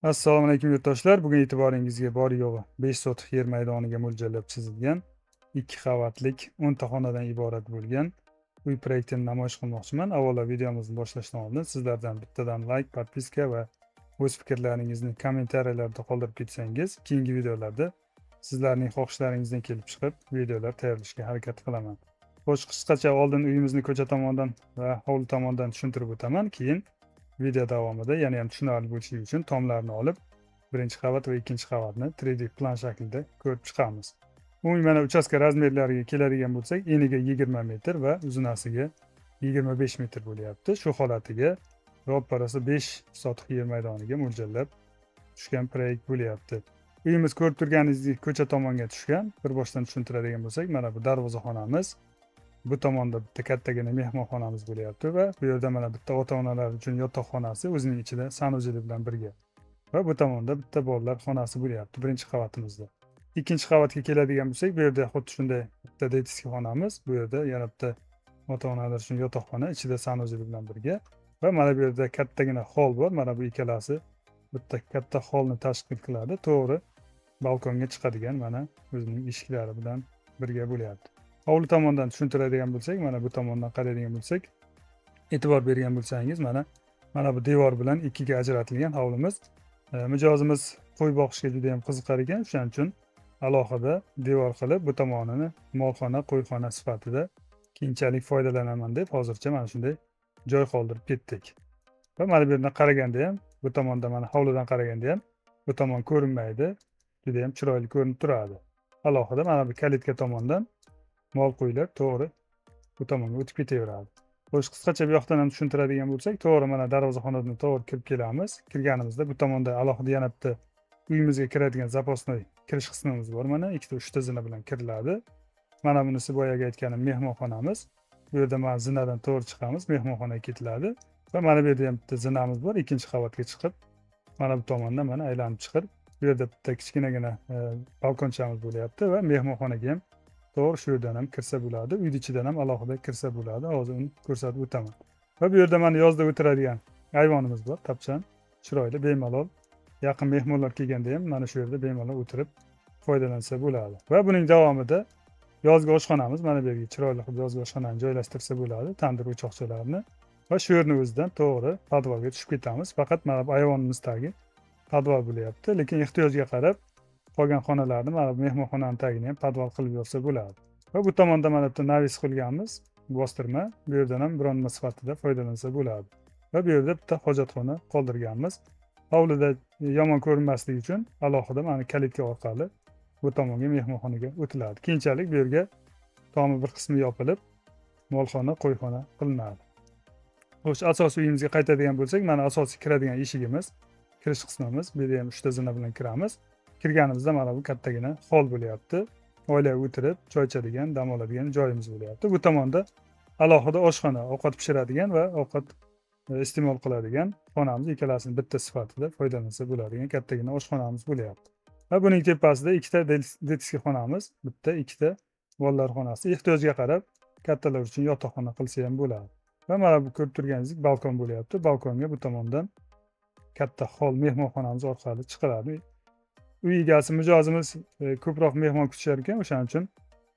Assalomu alaykum yurtdoshlar. Bugun e'tiboringizga bor yo'g'i 5 sotix yer maydoniga mo'ljallab chizilgan 2 qavatlik 10 ta xonadan iborat bo'lgan uy proyektini namoyish qilmoqchiman. Avvalo videomizni boshlashdan oldin sizlardan bittadan like, podpiska va o'z fikrlaringizni kommentariyalarda qoldirib ketsangiz, keyingi videolarda sizlarning xohishlaringizdan kelib chiqib videolar tayyorlashga harakat qilaman. Xo'sh, qisqacha oldin uyimizni ko'cha tomondan va hovli tomondan tushuntirib o'taman. Keyin video davomida yana ham tushunarli bo'lishligi uchun tomlarni olib birinchi qavat va ikkinchi qavatni 3D plan shaklida ko'rib chiqamiz. Umumiy mana uchastka razmerlariga keladigan bo'lsak, eniga 20 metr va uzunasiga 25 metr bo'lyapti. Shu holatiga ro'parasi 5 sotix yer maydoniga mo'ljallab tushgan proyekt bo'lyapti. Uyimiz ko'rib turganingizdek ko'cha tomonga tushgan. Bir boshdan tushuntiradigan bo'lsak, mana bu darvozaxonamiz. Bu tomonda bitta kattagina mehmonxonamiz bo'lyapti va bu yerda mana bitta ota-onalar uchun yotoqxonasi o'zining ichida sanuzeli bilan birga. Va bu tomonda bitta bolalar xonasi bo'lyapti birinchi qavatimizda. Ikkinchi qavatga keladigan bo'lsak, bu yerda xuddi shunday bitta detiskiy xonamiz, bu yerda yana bitta ota-onalar uchun yotoqxona, ichida sanuzeli bilan birga. Va mana bu yerda kattagina hol bor. Mana bu ikkalasi bitta katta holni tashkil qiladi. To'g'ri balkonga chiqadigan mana o'zining eshiklari bilan birga bo'lyapti. Hovli tomondan tushuntiradigan bo'lsak, mana bu tomondan qaraydigan bo'lsak, e'tibor bergan bo'lsangiz, mana bu devor bilan ikkiga ajratilgan hovlimiz. Mijozimiz qo'y boqishga juda ham qiziqar ekan, shuning uchun alohida devor qilib bu tomonini molxona, qo'yxona sifatida keyinchalik foydalanaman deb hozircha mana shunday joy qoldirib ketdik. Va mana bu yerdan qaraganda ham, bu tomonda mana hovlidan qaraganda ham bu tomon ko'rinmaydi, juda ham chiroyli ko'rinib turadi. Alohida mana bu kalitka tomondan mol qo'ylar to'g'ri bu tomonga o'tib ketaveradi. Xo'sh, qisqacha bu yoqdan ham tushuntiradigan bo'lsak, to'g'ri mana darvozaxonadan to'g'ri kirib kelamiz. Kirganimizda bu tomonda alohida yana bitta uyimizga kiradigan zaposnoy kirish qismimiz bor. Mana ikkita uchta zina bilan kiriladi. Mana bunisi boyaga aytganim mehmonxonamiz. Bu yerda mana zinadan to'g'ri chiqamiz, mehmonxonaga ketiladi. Va mana bu yerda ham bitta zinamiz bor. Ikkinchi qavatga chiqib, mana bu tomondan mana aylanib chiqib, bu yerda bitta kichkinagina balkonchamiz bo'lyapti va mehmonxonaga ham to'g'ri shu yerdan ham kirsa bo'ladi. Uyni ichidan ham alohida kirsa bo'ladi. Hozir uni ko'rsatib o'taman. Va bu yerda mana yozda o'tiradigan ayvonimiz bor. Tapchan, chiroyli, bemalol. Yaqin mehmonlar kelganda ham mana shu yerda bemalol o'tirib foydalansa bo'ladi. Va buning davomida yozgi oshxonamiz, mana bu yerga chiroyli qilib yozgi oshxonani joylashtirsa bo'ladi, tandir o'choqchalarni. Va shu yerni o'zidan to'g'ri podvalga tushib ketamiz. Faqat mana bu ayvonimizdagi podval bo'lyapti, lekin ehtiyojga qarab qolgan xonalarni mana bu mehmonxonani tagini ham podval qilib yorsa bo'ladi. Va bu tomonda mana bitta navis qilganmiz, bostirma. Bu yerdan ham bronma sifatida foydalansa bo'ladi. Va bu yerda bitta hojatxona qoldirganmiz. Hovlida yomon ko'rinmasligi uchun alohida mana kalitka orqali bu tomonga mehmonxonaga o'tiladi. Keyinchalik bu yerga tomi bir qismi yopilib, molxona, qo'yxona qilinadi. Xo'sh, asosiy uyimizga qaytadigan bo'lsak, mana asosiy kiradigan eshigimiz, kirish qismimiz. Bu yerda ham 3 ta zina bilan kiramiz. Kirganimizda mana bu kattagina hol bo'lyapti. Oilaga o'tirib, choy ichadigan, dam oladigan joyimiz bo'lyapti. Bu tomonda alohida oshxona, ovqat pishiradigan va ovqat iste'mol qiladigan xonamiz, ikkalasini bitta sifatida foydalansa bo'ladigan kattagina oshxonamiz bo'lyapti. Va buning tepasida ikkita detiskiy xonamiz, bitta, ikkita bolalar xonasi. Ehtiyojga qarab kattalar uchun yotoqxona qilsa ham bo'ladi. Va mana bu ko'rib turganingizdek balkon bo'lyapti. Balkonga bu tomondan katta hol mehmonxonamiz orqali chiqiladi. Uy egasi mijozimiz ko'proq mehmon kutishar ekan, o'shaning uchun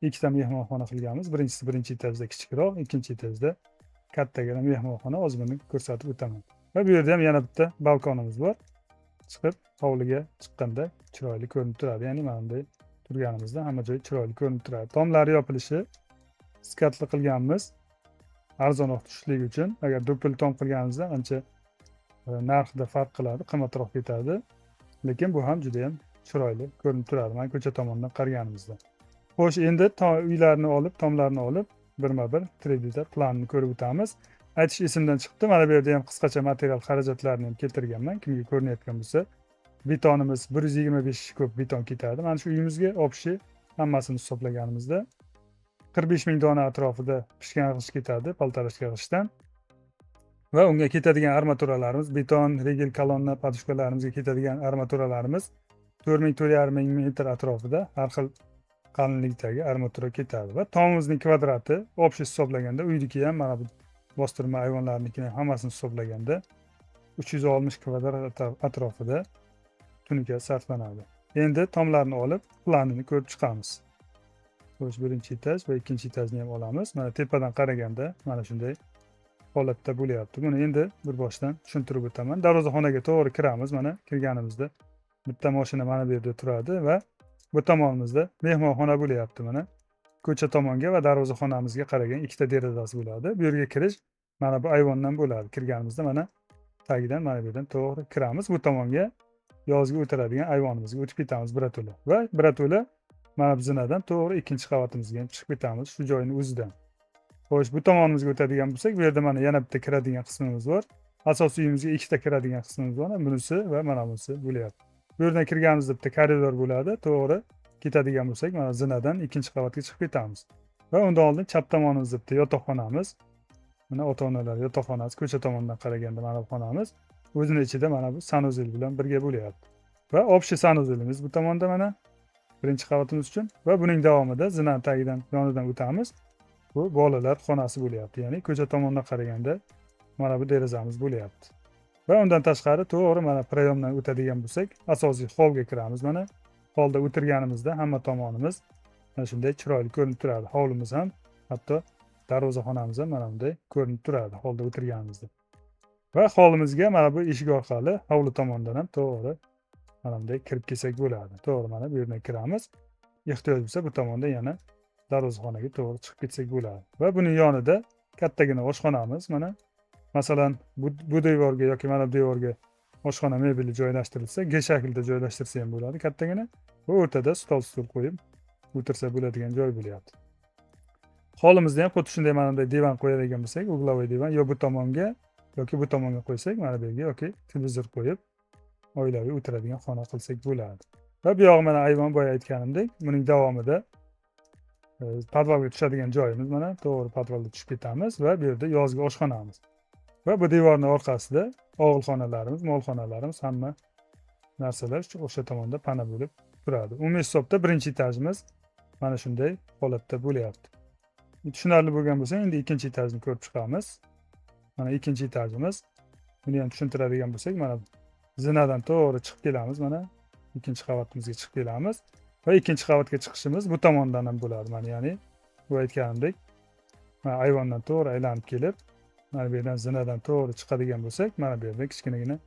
ikkita mehmonxona qilganmiz. Birinchisi birinchi etajda kichikroq, ikkinchi etajda kattagina mehmonxona. Hozir buni ko'rsatib o'taman. Va bu yerda ham yana bitta balkonimiz bor. Chiqib hovliga chiqqanda chiroyli ko'rinib turadi. Ya'ni mana bunday turganimizda hamma joy chiroyli ko'rinib turadi. Tomlari yopilishi skatli qilganmiz. Arzonroq tushishligi uchun. Agar do'pil tom qilganimizda ancha narxida farq qiladi, qimmatroq ketadi. Lekin bu ham juda ham chiroyli ko'rinib turadi. Mana ko'cha tomondan qaraganimizda. Xo'sh, endi uylarni olib, tomlarni olib, birma-bir 3D da planni ko'rib o'tamiz. Aytish esimdan chiqdi. Mana bu yerda ham qisqacha material xarajatlarini ham keltirganman. Kimga ko'rinayotgan bo'lsa, betonimiz 125 kub beton ketadi. Mana shu uyimizga общий hammasini hisoblaganimizda 45 ming dona atrofida pishgan g'isht ketadi, paltarashga g'ishtdan. Va unga ketadigan armaturalarimiz, beton, regel kolonna, podushkalarimizga ketadigan armaturalarimiz 4,5 ming metr atrofida har xil qalinlikdagi armatura ketadi. Va tomimizning kvadrati общий hisoblaganda uyniki ham mana bu bostirma ayvonlarnikini hammasini hisoblaganda 360 kvadrat atrofida tunuka sarflanadi. Endi tomlarni olib, planini ko'rib chiqamiz. Xo'sh, birinchi etaj va ikkinchi etajni ham olamiz. Mana tepadan qaraganda mana shunday holatda bo'lyapti. Buni endi bir boshdan tushuntirib o'taman. Darvozaxonaga to'g'ri kiramiz. Mana kirganimizda bitta mashina mana bu yerda turadi va bu tomonimizda mehmonxona bo'lyapti. Mana ko'cha tomonga va darvozaxonamizga qaragan ikkita derazasi bo'ladi. Bu yerga kirish mana bu ayvondan bo'ladi. Kirganimizda mana tagidan mana bu yerdan to'g'ri kiramiz. Bu tomonga yozgi o'tiradigan ayvonimizga o'tib ketamiz birato'la. Va birato'la mana bu zinadan to'g'ri ikkinchi qavatimizga ham chiqib ketamiz shu joyning o'zidan. Xo'sh, bu tomonimizga o'tadigan bo'lsak, bu yerda mana yana bitta kiradigan qismimiz bor. Asosiy uyimizga ikkita kiradigan qismimiz bor. Bunisi va mana bunisi bo'lyapti. Bu yerdan kirganimizda bitta koridor bo'ladi. To'g'ri ketadigan bo'lsak, mana zinadan ikkinchi qavatga chiqib ketamiz. Va undan oldin chap tomonimizda bitta yotoqxonamiz. Mana ota-onalar yotoqxonasi ko'cha tomondan qaraganda mana bu xonamiz. O'zini ichida mana bu sanuzel bilan birga bo'lyapti. Va общий sanuzelimiz bu tomonda mana birinchi qavatimiz uchun va buning davomida zina tagidan yonidan o'tamiz. Bu bolalar xonasi bo'lyapti. Ya'ni ko'cha tomondan qaraganda mana bu derazamiz bo'lyapti. Va undan tashqari to'g'ri mana prayomdan o'tadigan bo'lsak, asosiy holga kiramiz. Mana holda o'tirganimizda hamma tomonimiz mana shunday chiroyli ko'rinib turadi. Hovlimiz ham, hatto darvozaxonamiz ham mana bunday ko'rinib turadi holda o'tirganimizda. Va hovlimizga mana bu eshik orqali hovli tomondan ham to'g'ri mana bunday kirib kelsak bo'ladi. To'g'ri mana bu yerdan kiramiz. Ehtiyoj bo'lsa bu tomonda yana darvozaxonaga to'g'ri chiqib ketsak bo'ladi. Va buning yonida kattagina oshxonamiz. Mana masalan bu devorga yoki mana bu devorga oshxona mebeli joylashtirilsa, G shaklida joylashtirsa ham bo'ladi kattagina. Va o'rtada stol qo'yib o'tirsa bo'ladigan joy bo'lyapti. Holimizda ham xuddi shunday mana bunday divan qo'yadigan bo'lsak, uglovoy divan yo bu tomonga yoki bu tomonga qo'ysak, mana bu yerga yoki televizor qo'yib oilaviy o'tiradigan xona qilsak bo'ladi. Va bu yog'i mana ayvon boya aytganimdek, buning davomida podvalga tushadigan joyimiz mana to'g'ri podvalga tushib ketamiz va bu yerda yozgi oshxonamiz. Va bu devorning orqasida og'ilxonalarimiz, molxonalarimiz, hamma narsalar o'sha tomonda pana bo'lib turadi. Umumiy hisobda birinchi etajimiz mana shunday holatda bo'lyapti. Tushunarli bo'lgan bo'lsa, endi ikkinchi etajni ko'rib chiqamiz. Mana ikkinchi etajimiz. Buni ham tushuntiradigan bo'lsak, mana zinadan to'g'ri chiqib kelamiz. Mana ikkinchi qavatimizga chiqib kelamiz. Va ikkinchi qavatga chiqishimiz bu tomondan ham bo'ladi. Mana ya'ni bu aytganimdek, mana ayvondan to'g'ri aylanib kelib, mana bu yerdan zinadan to'g'ri chiqadigan bo'lsak, mana bu yerda kichkinagina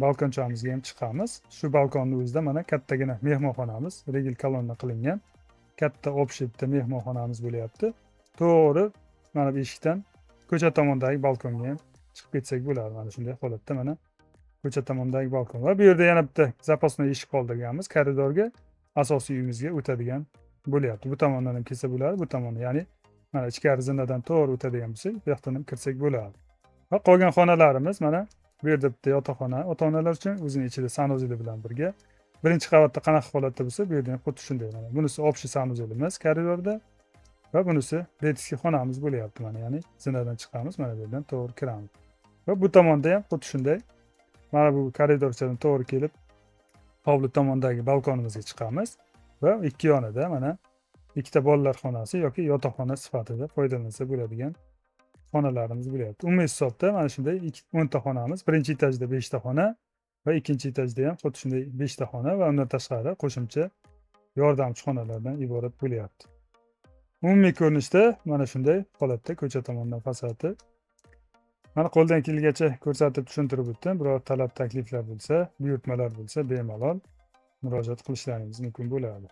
balkonchamizga ham chiqamiz. Shu balkonning o'zida mana kattagina mehmonxonamiz, regil kolonna qilingan katta общий bitta mehmonxonamiz bo'lyapti. To'g'ri mana bu eshikdan ko'cha tomondagi balkonga ham chiqib ketsak bo'ladi. Mana shunday holatda mana ko'cha tomondagi balkon. Va bu yerda yana bitta запасной eshik qoldirganmiz koridorga. Asosiy uyimizga o'tadigan bo'lyapti. Bu tomondan ham kelsa bo'ladi, bu tomondan. Ya'ni mana ichkari zinadan to'g'ri o'tadigan bo'lsak, bu yoqdan ham kirsak bo'ladi. Va qolgan xonalarimiz mana bu yerda bitta yotoqxona ota-onalar uchun o'zining ichida sanuzeli bilan birga. Birinchi qavatda qanaqa holatda bo'lsa, bu yerda ham xuddi shunday mana. Bunisi общий sanuzelimiz koridorda va bunisi betskiy xonamiz bo'lyapti mana. Ya'ni zinadan chiqamiz, mana bu yerdan to'g'ri kiramiz. Va bu tomonda ham xuddi shunday mana bu koridorchadan to'g'ri kelib hovli tomondagi balkonimizga chiqamiz va ikki yonida mana ikkita bolalar xonasi yoki yotoqxona sifatida foydalansa bo'ladigan xonalarimiz bo'lyapti. Umumiy hisobda mana shunday 10 ta xonamiz, birinchi etajda 5 ta xona va ikkinchi etajda ham xuddi shunday 5 ta xona va undan tashqari qo'shimcha yordamchi xonalardan iborat bo'lyapti. Umumiy ko'rinishda mana shunday holatda ko'cha tomondan fasadi. Mana qo'ldan kelgancha ko'rsatib tushuntirib o'tdim. Biror talab takliflar bo'lsa, buyurtmalar bo'lsa bemalol murojaat qilishlaringiz mumkin bo'ladi.